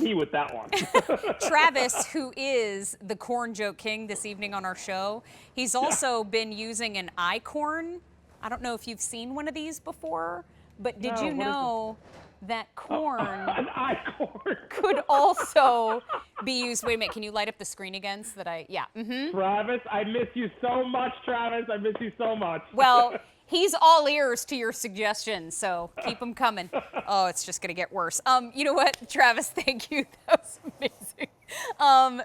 key with that one. Travis, who is the corn joke king this evening on our show, he's also been using an icorn. I don't know if you've seen one of these before, but did you know that corn an icorn could also be used? Wait a minute, can you light up the screen again so that I, Travis, I miss you so much, Travis. I miss you so much. Well, he's all ears to your suggestions, so keep them coming. Oh, it's just going to get worse. You know what, Travis, thank you. That was amazing.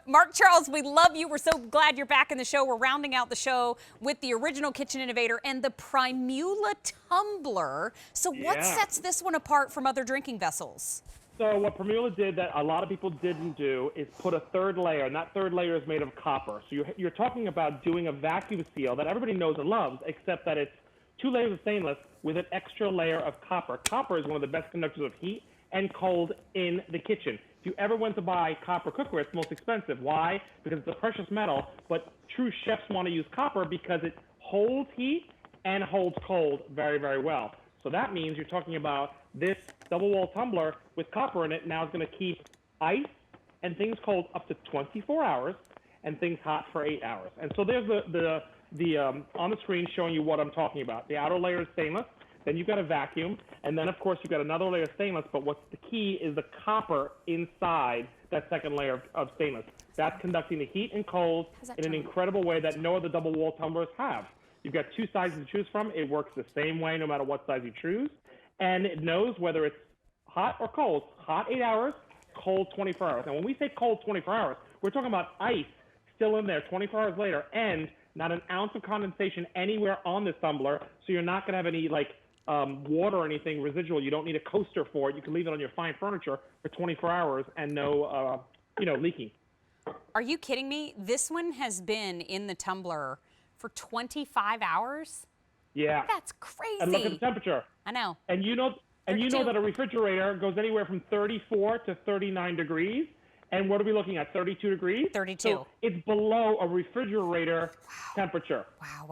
Mark Charles, we love you. We're so glad you're back in the show. We're rounding out the show with the original kitchen innovator and the Primula tumbler. So what sets this one apart from other drinking vessels? So what Primula did that a lot of people didn't do is put a third layer, and that third layer is made of copper. So you're talking about doing a vacuum seal that everybody knows and loves, except that it's 2 layers of stainless with an extra layer of copper. Copper is one of the best conductors of heat and cold in the kitchen. If you ever went to buy copper cookware, it's most expensive. Why? Because it's a precious metal, but true chefs want to use copper because it holds heat and holds cold very, very well. So that means you're talking about this double wall tumbler with copper in it now is going to keep ice and things cold up to 24 hours and things hot for 8 hours. And so there's the on the screen showing you what I'm talking about. The outer layer is stainless, then you've got a vacuum, and then of course you've got another layer of stainless, but what's the key is the copper inside that second layer of stainless. That's conducting the heat and cold in an incredible way that no other double wall tumblers have. You've got 2 sizes to choose from. It works the same way no matter what size you choose, and it knows whether it's hot or cold. Hot 8 hours, cold 24 hours. And when we say cold 24 hours, we're talking about ice still in there 24 hours later and not an ounce of condensation anywhere on this tumbler, so you're not going to have any water or anything residual. You don't need a coaster for it. You can leave it on your fine furniture for 24 hours and no leaking. Are you kidding me? This one has been in the tumbler for 25 hours? Yeah. That's crazy. And look at the temperature. I know. And you know that a refrigerator goes anywhere from 34 to 39 degrees. And what are we looking at? 32 degrees? 32. So it's below a refrigerator temperature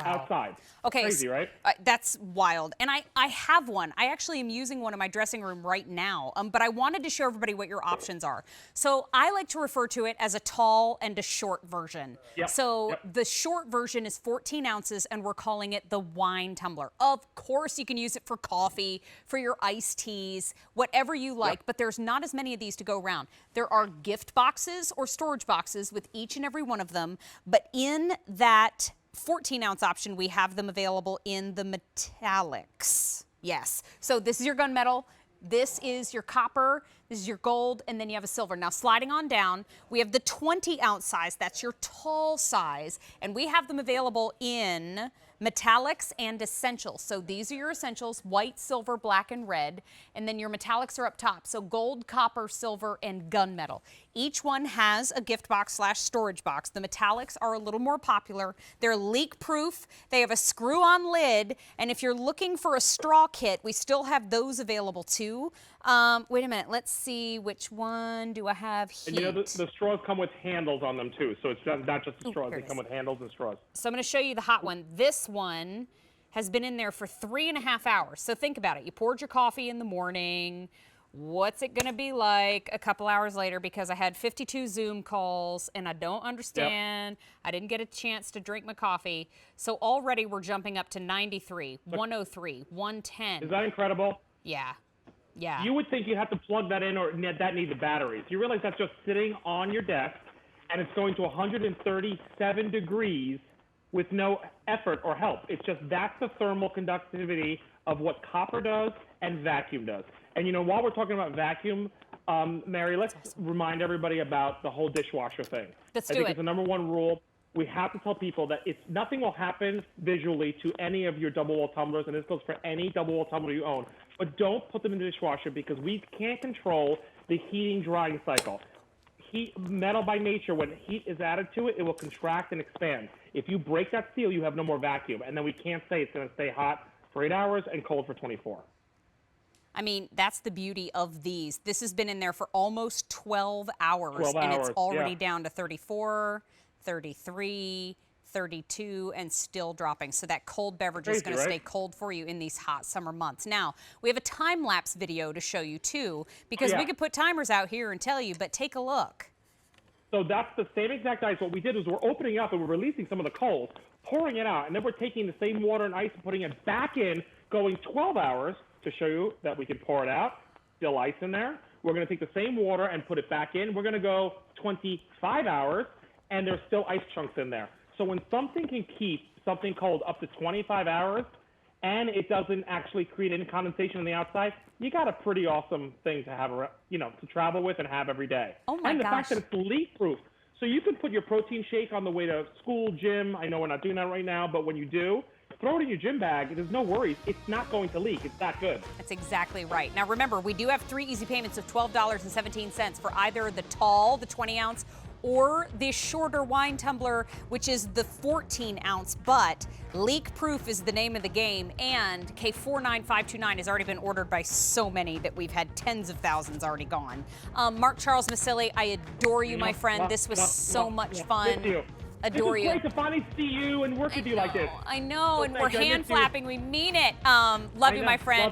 outside. Okay. Crazy, right? That's wild. And I have one. I actually am using one in my dressing room right now. But I wanted to show everybody what your options are. So I like to refer to it as a tall and a short version. The short version is 14 ounces, and we're calling it the wine tumbler. Of course, you can use it for coffee, for your iced teas, whatever you like, but there's not as many of these to go around. There are gift boxes or storage boxes with each and every one of them, but in that 14-ounce option, we have them available in the metallics. Yes. So this is your gunmetal. This is your copper, this is your gold, and then you have a silver. Now sliding on down, we have the 20-ounce size. That's your tall size, and we have them available in metallics and essentials. So these are your essentials: white, silver, black, and red. And then your metallics are up top. So gold, copper, silver, and gunmetal. Each one has a gift box / storage box. The metallics are a little more popular. They're leak proof. They have a screw on lid. And if you're looking for a straw kit, we still have those available too. Wait a minute. Let's see, which one do I have here? And you know, the straws come with handles on them too. So it's not just the straws. They come with handles and straws. So I'm going to show you the hot one. This one has been in there for 3.5 hours. So think about it. You poured your coffee in the morning. What's it going to be like a couple hours later? Because I had 52 Zoom calls and I don't understand. I didn't get a chance to drink my coffee. So already we're jumping up to 93, 103, 110. Is that incredible? Yeah. Yeah. You would think you'd have to plug that in or that needed batteries. You realize that's just sitting on your desk and it's going to 137 degrees with no effort or help. It's just that's the thermal conductivity of what copper does and vacuum does. And you know, while we're talking about vacuum, Mary, let's remind everybody about the whole dishwasher thing. Let's do I think it. it's the #1 rule. We have to tell people that nothing will happen visually to any of your double wall tumblers, and this goes for any double wall tumbler you own. But don't put them in the dishwasher because we can't control the heating drying cycle. Metal by nature, when heat is added to it, it will contract and expand. If you break that seal, you have no more vacuum, and then we can't say it's going to stay hot for 8 hours and cold for 24. I mean, that's the beauty of these. This has been in there for almost 12 hours, and it's already down to 34, 33, 32 and still dropping. So that cold beverage is going to stay cold for you in these hot summer months. Now, we have a time-lapse video to show you too, because we could put timers out here and tell you, but take a look. So that's the same exact ice. What we did is we're opening up and we're releasing some of the cold, pouring it out, and then we're taking the same water and ice and putting it back in, going 12 hours to show you that we can pour it out, still ice in there. We're going to take the same water and put it back in. We're going to go 25 hours, and there's still ice chunks in there. So when something can keep something cold up to 25 hours, and it doesn't actually create any condensation on the outside, you got a pretty awesome thing to have, to travel with and have every day. Oh my gosh. And the fact that it's leak-proof. So you can put your protein shake on the way to school, gym. I know we're not doing that right now, but when you do, throw it in your gym bag. There's no worries. It's not going to leak. It's that good. That's exactly right. Now remember, we do have 3 easy payments of $12.17 for either the tall, the 20-ounce, or the shorter wine tumbler, which is the 14-ounce, but leak-proof is the name of the game, and K49529 has already been ordered by so many that we've had tens of thousands already gone. Mark Charles Masilli, I adore you, my friend. This was so much fun. Thank you. Adore you. It's great to finally see you and work with you like this. I know, So and we're thank you. hand flapping. We mean it. Love you, my friend.